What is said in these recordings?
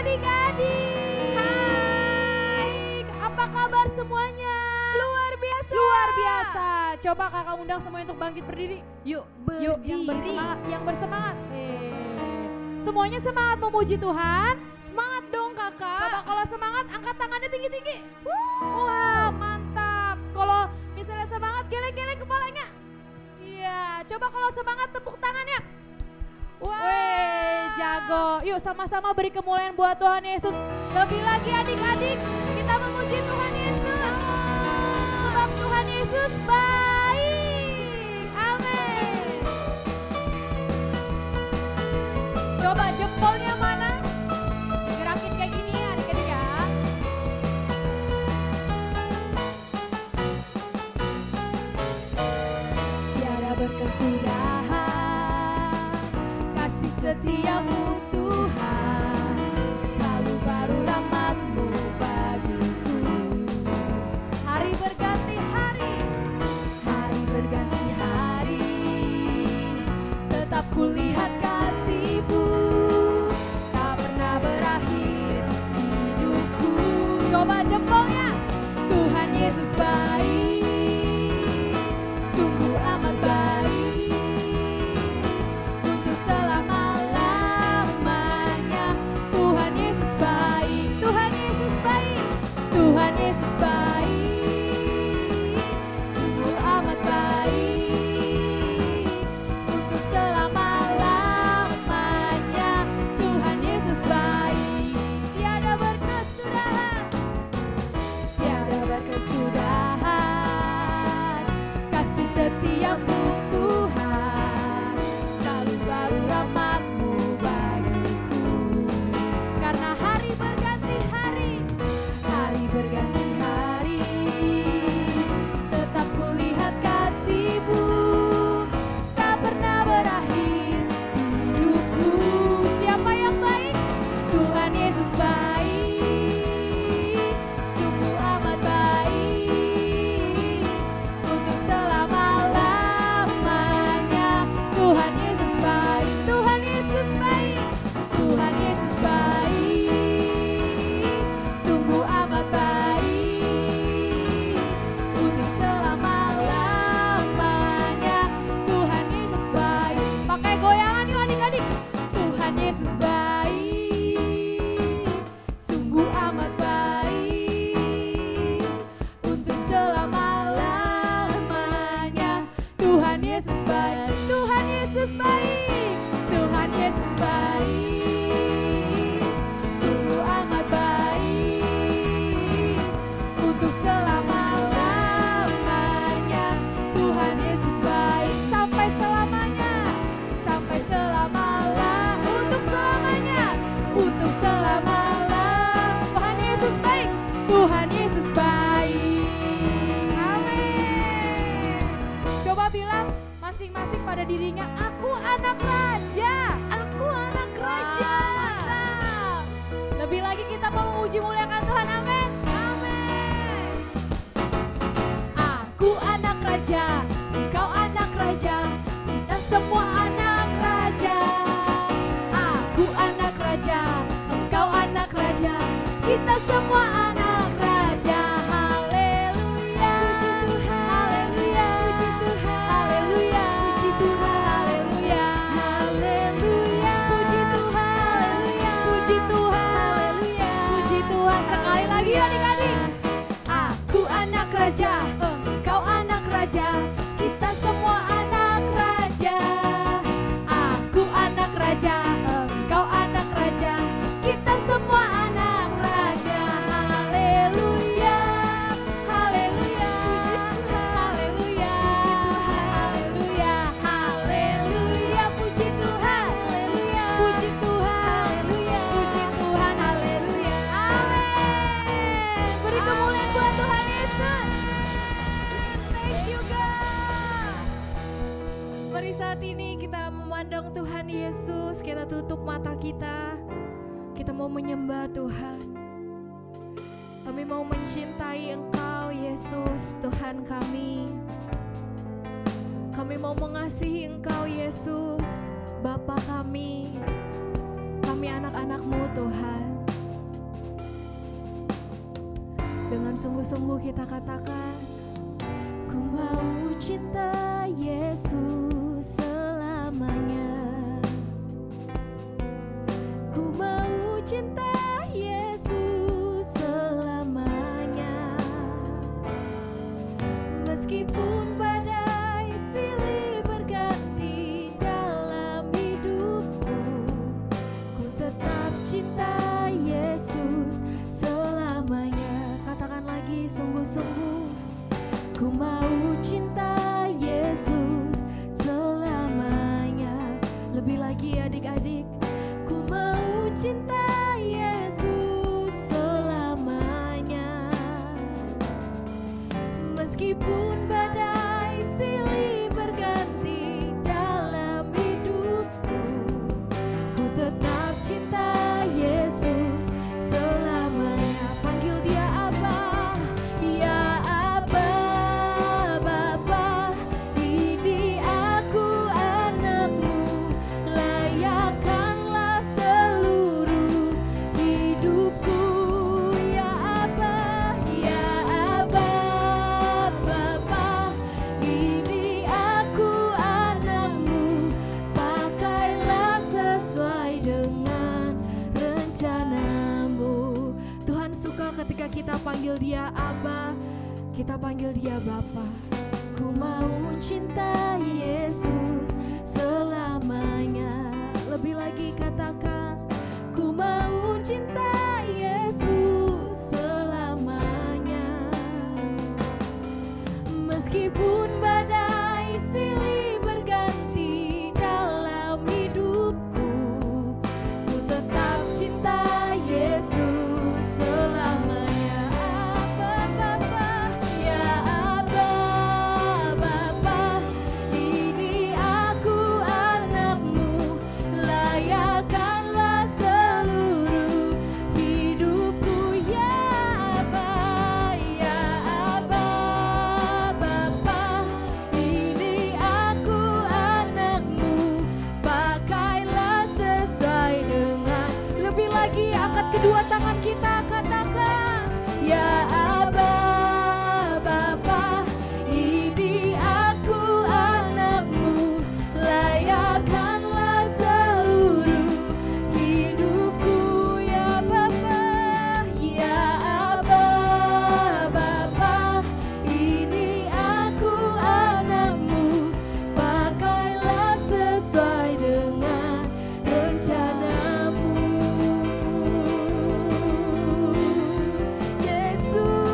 adik-adik. Hai, Apa kabar semuanya? luar biasa. Luar biasa. Coba kakak undang semuanya untuk bangkit berdiri. Yuk, Yuk, yang bersemangat, yang bersemangat. Semuanya semangat memuji Tuhan. Semangat dong kakak. Coba kalau semangat angkat tangannya tinggi-tinggi. Wah, mantap. Kalau misalnya semangat geleng-geleng kepalanya. Iya, coba kalau semangat tepuk tangannya. Wih, jago. Yuk sama-sama beri kemuliaan buat Tuhan Yesus. Lebih lagi adik-adik, kita memuji Tuhan Yesus. Sebab Tuhan Yesus baik. Amin. Coba jempolnya mana? Gerakin kayak gini ya adik-adik ya. Tiada berkesudahan kasih setiamu Tuhan, selalu baru rahmat-Mu bagiku. Hari berganti hari, hari berganti hari, tetap kulihat kasih-Mu, tak pernah berakhir hidupku. Coba jempolnya, Tuhan Yesus baik, sungguh amat baik, untuk selama-lamanya. Tuhan Yesus baik, Tuhan Yesus baik, Tuhan Yesus baik, sungguh amat baik, untuk selama-lamanya. Tuhan Yesus baik, tiada berkesudahan, tiada berkesudahan kasih setiamu Tuhan, selalu baru rahmat-Mu bagiku. Karena hari berganti hari, hari berganti hari, tetap kulihat kasih-Mu, tak pernah berakhir hidupku. Siapa yang baik? Tuhan Yesus baik, sungguh amat baik, untuk selama-lamanya. Tuhan Yesus baik, Tuhan Yesus baik, Tuhan Yesus baik, sungguh amat baik, untuk selama-lamanya. Tuhan Yesus baik. Pakai goyangan yuk adik-adik. Tuhan Yesus baik, sungguh amat baik, untuk selama-lamanya. Tuhan Yesus baik, Tuhan Yesus baik, Tuhan Yesus baik, sungguh amat baik, untuk selama-lamanya. Tuhan Yesus baik sampai selamanya, sampai selama-lamanya, untuk selamanya, untuk selama-lamanya. Tuhan Yesus baik, Tuhan Yesus baik. Amin. Coba bilang masing-masing pada dirinya, aku anak raja, aku anak raja. Mantap. Lebih lagi kita mau memuji muliakan Tuhan, amin. Amin. Aku anak raja, engkau anak raja, kita semua anak raja. Aku anak raja, engkau anak raja, kita semua anak raja. Haleluya, haleluya, haleluya, haleluya, haleluya, puji Tuhan, puji Tuhan, puji Tuhan. Sekali lagi adik-adik. Aku anak raja, engkau anak raja, kita semua anak raja. Aku anak raja, engkau anak raja, kita semua anak raja. Haleluya, haleluya, haleluya, haleluya, haleluya, puji Tuhan, puji Tuhan, puji Tuhan, haleluya. Amin. Beri kemuliaan buat Tuhan Yesus. Thank you God. Mari saat ini kita memandang Tuhan Yesus, kita tutup mata kita. Kita mau menyembah Tuhan. Kami mau mencintai Engkau Yesus, Tuhan kami. Kami mau mengasihi Engkau Yesus, Bapa kami. Kami anak-anak-Mu Tuhan. Tuhan, sungguh-sungguh kita katakan, ku mau cinta Yesus selamanya. Ku mau cinta Yesus selamanya. Meskipun badai silih berganti dalam hidupku, ku tetap cinta Yesus selamanya. Katakan lagi, sungguh-sungguh, ku mau cinta Yesus selamanya. Lebih lagi adik-adik, ku mau cinta Yesus selamanya. Meskipun badai silih berganti dalam hidupku, ku tetap cinta Yesus selamanya. Panggil dia Abah, ya Abah, Bapa, ini aku anakmu, layakkanlah seluruh hidupku. Ya Abah, Bapa, ini aku anakmu, pakailah sesuai dengan rencanamu. Tuhan suka ketika kita panggil dia Abah, kita panggil dia Bapa. Ku mau cinta Yesus selamanya. Lebih lagi katakan, ku mau cinta Yesus selamanya. Meskipun badai silih berganti dalam hidupku, ku tetap cinta Yesus selamanya. Abah, Bapa, ya Abah, Bapa, ini aku anakmu, layakkanlah seluruh hidupku. Ya Abah, Bapa, ini aku anakmu, pakailah sesuai dengan. Lebih lagi, angkat kedua tangan kita, katakan, ya Abah, Bapa, ini aku anakmu, layakkanlah seluruh hidupku. Ya Bapa, ya Abah, Bapa, ini aku anakmu, pakailah sesuai dengan rencanamu. Yesus,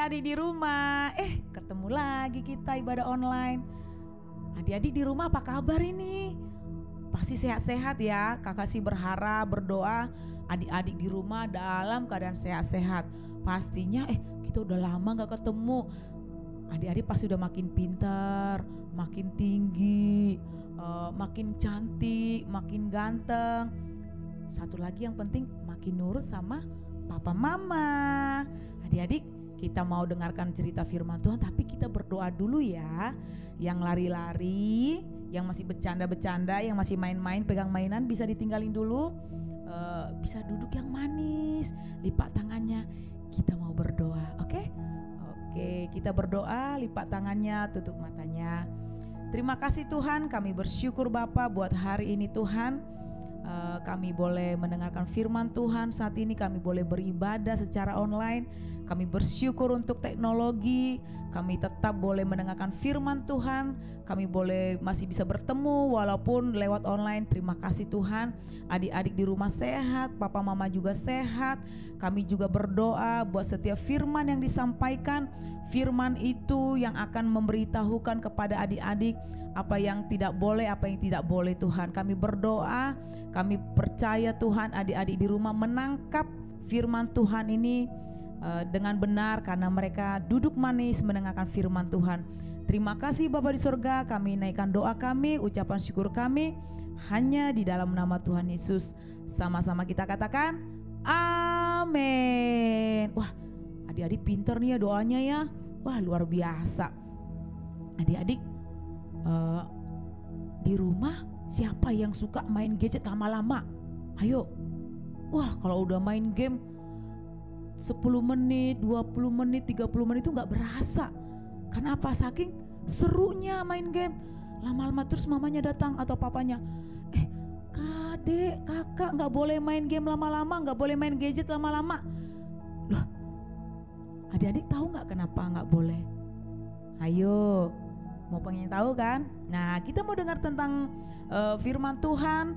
adik-adik di rumah. Ketemu lagi kita ibadah online. Adik-adik di rumah apa kabar ini? Pasti sehat-sehat ya. Kakak sih berharap, berdoa adik-adik di rumah dalam keadaan sehat-sehat. Pastinya kita udah lama gak ketemu. Adik-adik pasti udah makin pintar, makin tinggi, makin cantik, makin ganteng. Satu lagi yang penting, makin nurut sama papa mama. Adik-adik, kita mau dengarkan cerita firman Tuhan, tapi kita berdoa dulu ya. Yang lari-lari, yang masih bercanda-bercanda, yang masih main-main, pegang mainan bisa ditinggalin dulu. Bisa duduk yang manis, lipat tangannya. Kita mau berdoa, oke? Oke, kita berdoa, lipat tangannya, tutup matanya. Terima kasih Tuhan, kami bersyukur Bapa buat hari ini Tuhan. Kami boleh mendengarkan firman Tuhan saat ini, kami boleh beribadah secara online. Kami bersyukur untuk teknologi, kami tetap boleh mendengarkan firman Tuhan. Kami boleh masih bisa bertemu walaupun lewat online. Terima kasih Tuhan, adik-adik di rumah sehat, papa mama juga sehat. Kami juga berdoa buat setiap firman yang disampaikan, firman itu yang akan memberitahukan kepada adik-adik apa yang tidak boleh, apa yang tidak boleh Tuhan. Kami berdoa, kami percaya Tuhan adik-adik di rumah menangkap firman Tuhan ini dengan benar karena mereka duduk manis mendengarkan firman Tuhan. Terima kasih Bapa di surga, kami naikkan doa kami, ucapan syukur kami hanya di dalam nama Tuhan Yesus. Sama-sama kita katakan amin. Wah, adik-adik pinter nih ya doanya ya. Wah, luar biasa. Adik-adik di rumah siapa yang suka main gadget lama-lama? Ayo. Wah, kalau udah main game 10 menit, 20 menit, 30 menit itu gak berasa. Kenapa? Saking serunya main game. Lama-lama terus mamanya datang atau papanya, Kadek, kakak gak boleh main game lama-lama, gak boleh main gadget lama-lama. Loh, adik-adik tahu gak kenapa gak boleh? Ayo, mau pengen tahu kan? Nah, kita mau dengar tentang firman Tuhan.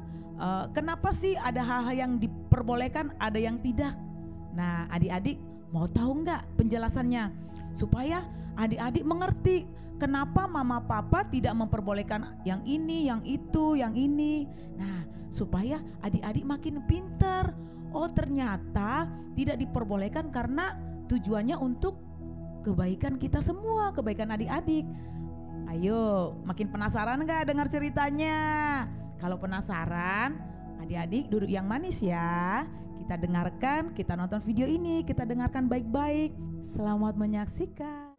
Kenapa sih ada hal-hal yang diperbolehkan, ada yang tidak? Nah, adik-adik mau tahu nggak penjelasannya? Supaya adik-adik mengerti kenapa mama papa tidak memperbolehkan yang ini, yang itu, yang ini. Nah, supaya adik-adik makin pintar. Oh, ternyata tidak diperbolehkan karena tujuannya untuk kebaikan kita semua, kebaikan adik-adik. Ayo, makin penasaran gak dengar ceritanya? Kalau penasaran, adik-adik duduk yang manis ya. Kita dengarkan, kita nonton video ini, kita dengarkan baik-baik. Selamat menyaksikan.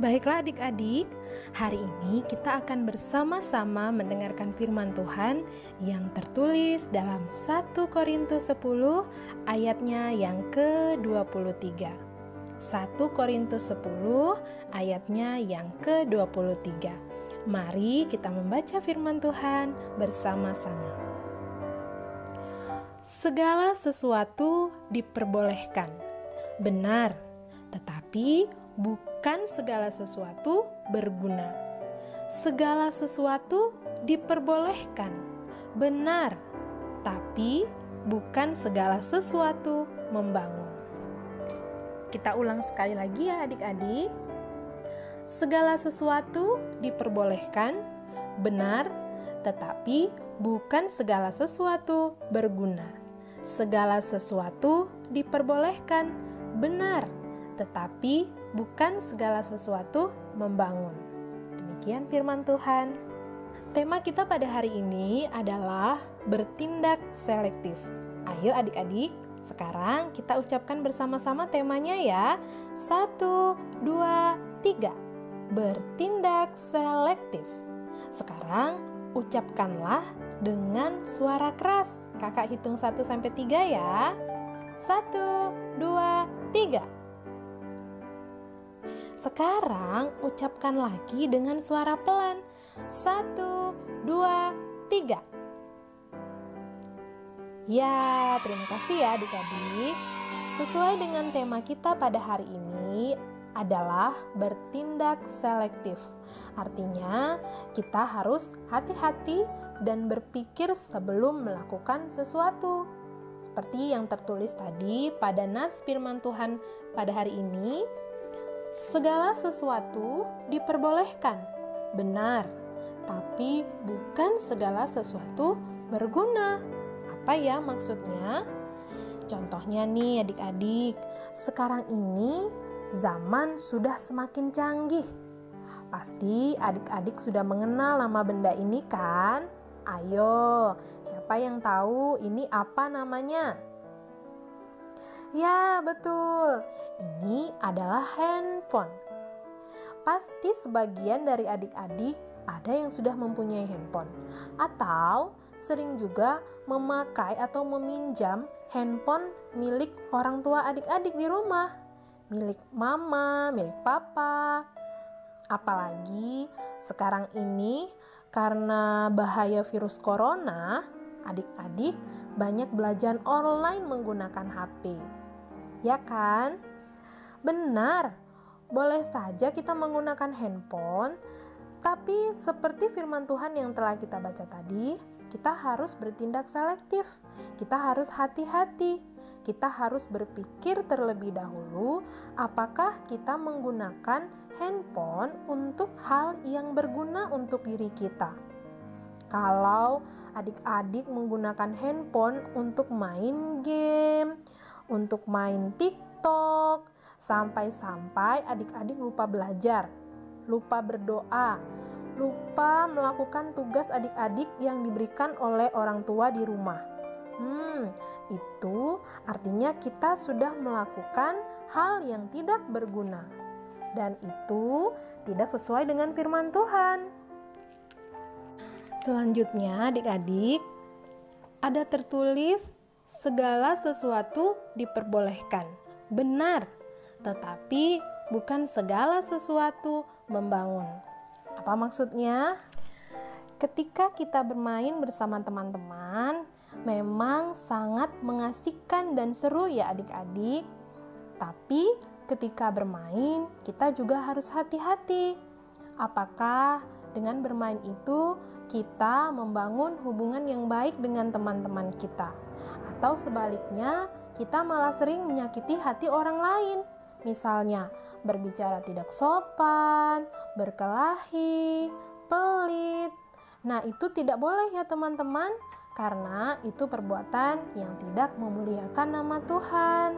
Baiklah adik-adik, hari ini kita akan bersama-sama mendengarkan firman Tuhan yang tertulis dalam 1 Korintus 10 ayatnya yang ke-23. 1 Korintus 10 ayatnya yang ke-23. Mari kita membaca firman Tuhan bersama-sama. Segala sesuatu diperbolehkan, benar, tetapi bukan segala sesuatu berguna. Segala sesuatu diperbolehkan, benar, tapi bukan segala sesuatu membangun. Kita ulang sekali lagi ya adik-adik. Segala sesuatu diperbolehkan, benar, tetapi bukan segala sesuatu berguna. Segala sesuatu diperbolehkan, benar, tetapi bukan segala sesuatu membangun. Demikian firman Tuhan. Tema kita pada hari ini adalah bertindak selektif. Ayo adik-adik, sekarang kita ucapkan bersama-sama temanya ya. 1, 2, 3. Bertindak selektif. Sekarang ucapkanlah dengan suara keras. Kakak hitung 1-3 ya. 1, 2, 3. Sekarang ucapkan lagi dengan suara pelan. 1, 2, 3. Ya, terima kasih ya adik-adik. Sesuai dengan tema kita pada hari ini adalah bertindak selektif. Artinya, kita harus hati-hati dan berpikir sebelum melakukan sesuatu. Seperti yang tertulis tadi pada nas firman Tuhan pada hari ini, segala sesuatu diperbolehkan, benar, tapi bukan segala sesuatu berguna. Apa ya maksudnya? Contohnya nih adik-adik, sekarang ini zaman sudah semakin canggih. Pasti adik-adik sudah mengenal nama benda ini kan? Ayo, siapa yang tahu ini apa namanya? Ya, betul. Ini adalah handphone. Pasti sebagian dari adik-adik ada yang sudah mempunyai handphone atau sering juga memakai atau meminjam handphone milik orang tua adik-adik di rumah, milik mama, milik papa. Apalagi sekarang ini karena bahaya virus corona, adik-adik banyak belajar online menggunakan HP. Ya kan? Benar, boleh saja kita menggunakan handphone, tapi seperti firman Tuhan yang telah kita baca tadi, kita harus bertindak selektif, kita harus hati-hati, kita harus berpikir terlebih dahulu apakah kita menggunakan handphone untuk hal yang berguna untuk diri kita. Kalau adik-adik menggunakan handphone untuk main game, untuk main TikTok, sampai-sampai adik-adik lupa belajar, lupa berdoa, lupa melakukan tugas adik-adik yang diberikan oleh orang tua di rumah. Itu artinya kita sudah melakukan hal yang tidak berguna. Dan itu tidak sesuai dengan firman Tuhan. Selanjutnya adik-adik, ada tertulis segala sesuatu diperbolehkan. Benar, tetapi bukan segala sesuatu membangun. Apa maksudnya? Ketika kita bermain bersama teman-teman, memang sangat mengasihkan dan seru ya adik-adik. Tapi ketika bermain, kita juga harus hati-hati. Apakah dengan bermain itu kita membangun hubungan yang baik dengan teman-teman kita? Atau sebaliknya, kita malah sering menyakiti hati orang lain. Misalnya, berbicara tidak sopan, berkelahi, pelit. Nah, itu tidak boleh ya teman-teman, karena itu perbuatan yang tidak memuliakan nama Tuhan.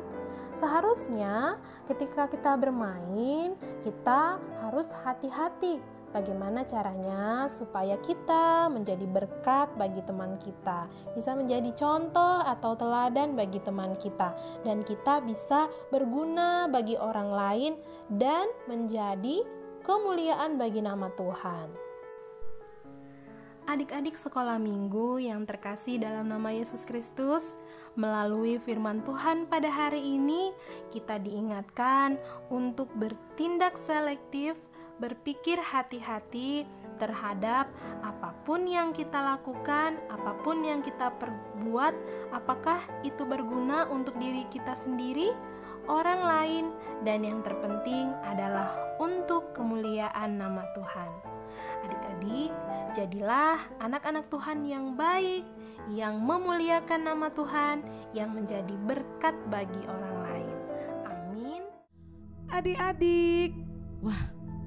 Seharusnya ketika kita bermain, kita harus hati-hati bagaimana caranya supaya kita menjadi berkat bagi teman kita, bisa menjadi contoh atau teladan bagi teman kita, dan kita bisa berguna bagi orang lain dan menjadi kemuliaan bagi nama Tuhan. Adik-adik sekolah minggu yang terkasih dalam nama Yesus Kristus, melalui firman Tuhan pada hari ini, kita diingatkan untuk bertindak selektif, berpikir hati-hati terhadap apapun yang kita lakukan, apapun yang kita perbuat, apakah itu berguna untuk diri kita sendiri, orang lain, dan yang terpenting adalah untuk kemuliaan nama Tuhan. Adik-adik, jadilah anak-anak Tuhan yang baik, yang memuliakan nama Tuhan, yang menjadi berkat bagi orang lain. Amin. Adik-adik, wah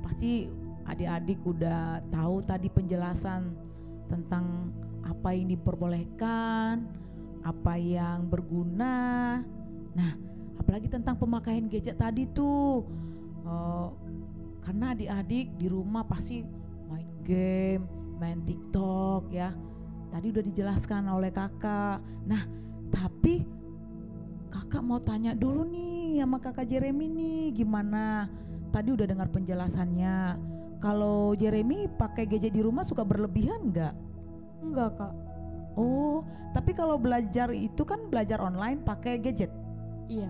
pasti adik-adik udah tahu tadi penjelasan tentang apa yang diperbolehkan, apa yang berguna. Nah, apalagi tentang pemakaian gadget tadi tuh, karena adik-adik di rumah pasti main game, main TikTok ya. Tadi udah dijelaskan oleh kakak. Nah, tapi kakak mau tanya dulu nih sama kakak Jeremy nih, gimana? Tadi udah dengar penjelasannya. Kalau Jeremy pakai gadget di rumah suka berlebihan nggak? Enggak kak. Oh, tapi kalau belajar itu kan belajar online pakai gadget? Iya.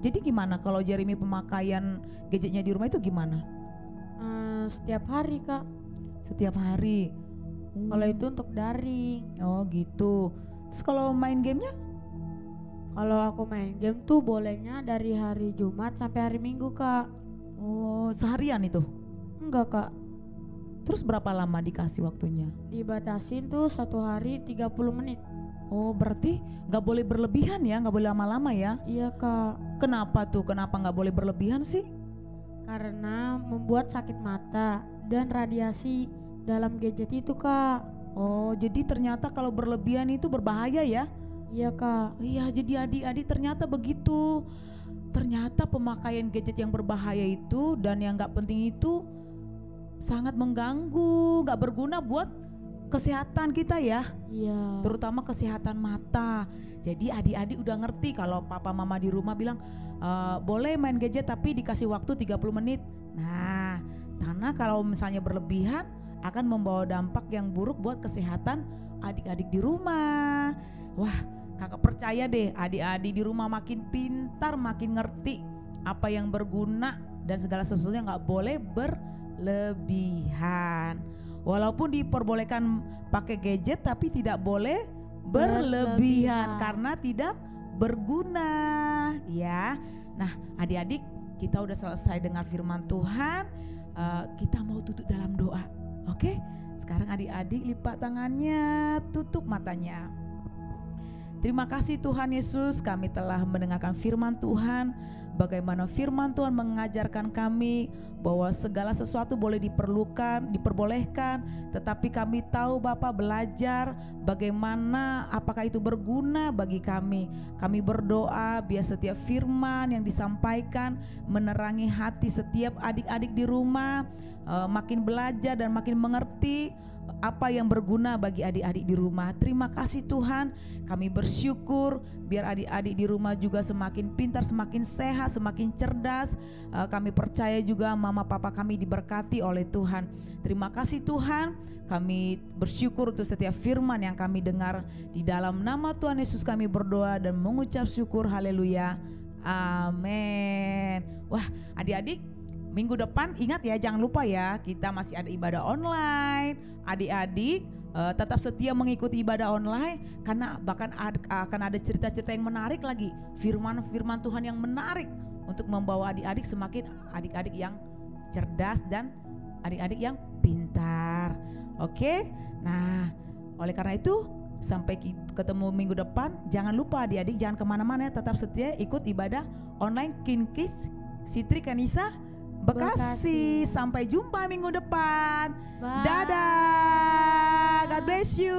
Jadi gimana kalau Jeremy pemakaian gadgetnya di rumah itu gimana? Setiap hari kak. Setiap hari? Kalau itu untuk daring. Oh gitu. Terus kalau main gamenya? Kalau aku main game tuh bolehnya dari hari Jumat sampai hari Minggu kak. Oh, seharian itu? Enggak kak. Terus berapa lama dikasih waktunya? Dibatasin tuh 1 hari 30 menit. Oh berarti nggak boleh berlebihan ya, nggak boleh lama-lama ya. Iya Kak, Kenapa tuh? Kenapa nggak boleh berlebihan sih? karena membuat sakit mata dan radiasi dalam gadget itu Kak. Oh jadi ternyata kalau berlebihan itu berbahaya ya? Iya Kak. Iya, jadi adik-adik ternyata begitu. Ternyata pemakaian gadget yang berbahaya itu dan yang nggak penting itu sangat mengganggu, nggak berguna buat kesehatan kita ya, Iya. terutama kesehatan mata. Jadi adik-adik udah ngerti kalau papa mama di rumah bilang boleh main gadget tapi dikasih waktu 30 menit. Nah, karena kalau misalnya berlebihan akan membawa dampak yang buruk buat kesehatan adik-adik di rumah. Wah, kakak percaya deh adik-adik di rumah makin pintar, makin ngerti apa yang berguna dan segala sesuatunya nggak boleh berlebihan. Walaupun diperbolehkan pakai gadget tapi tidak boleh berlebihan karena tidak berguna ya. Nah adik-adik, kita udah selesai dengar firman Tuhan, kita mau tutup dalam doa. Oke, sekarang adik-adik lipat tangannya, tutup matanya. Terima kasih Tuhan Yesus, kami telah mendengarkan firman Tuhan. Bagaimana firman Tuhan mengajarkan kami bahwa segala sesuatu boleh diperbolehkan, tetapi kami tahu Bapa belajar bagaimana apakah itu berguna bagi kami. Kami berdoa biar setiap firman yang disampaikan menerangi hati setiap adik-adik di rumah, makin belajar dan makin mengerti apa yang berguna bagi adik-adik di rumah. Terima kasih Tuhan, kami bersyukur biar adik-adik di rumah juga semakin pintar, semakin sehat, semakin cerdas. Kami percaya juga mama papa kami diberkati oleh Tuhan. Terima kasih Tuhan, kami bersyukur untuk setiap firman yang kami dengar. Di dalam nama Tuhan Yesus kami berdoa dan mengucap syukur, haleluya, amin. Wah adik-adik, minggu depan ingat ya, jangan lupa ya, kita masih ada ibadah online. Adik-adik tetap setia mengikuti ibadah online, karena bahkan akan ada cerita-cerita yang menarik lagi, firman-firman Tuhan yang menarik untuk membawa adik-adik semakin adik-adik yang cerdas dan adik-adik yang pintar. Oke, nah oleh karena itu sampai ketemu minggu depan. Jangan lupa adik-adik, jangan kemana-mana, tetap setia ikut ibadah online King Kids Sitri Kanisa Bekasi. Sampai jumpa minggu depan. Bye. Dadah. God bless you.